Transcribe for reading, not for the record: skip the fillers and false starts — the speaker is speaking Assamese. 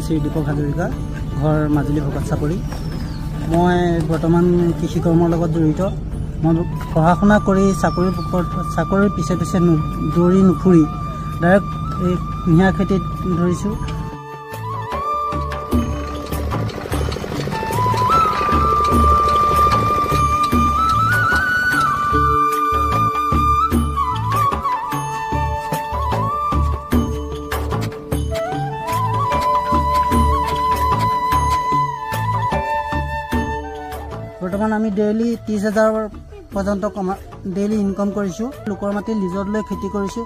শ্ৰী দীপক হাজৰিকা, ঘৰ মাজুলী ভকত চাপৰি। মই বৰ্তমান কৃষি কৰ্মৰ লগত জড়িত। মই পঢ়া শুনা কৰি চাকৰিৰ পিছে পিছে দৌৰি নুফুৰি ডাইৰেক্ট এই কুঁহিয়াৰ খেতিত ধৰিছোঁ। বৰ্তমান আমি ডেইলি 30,000 পৰ্যন্ত ডেইলি ইনকাম কৰিছোঁ। লোকৰ মাটি লিজত লৈ খেতি কৰিছোঁ।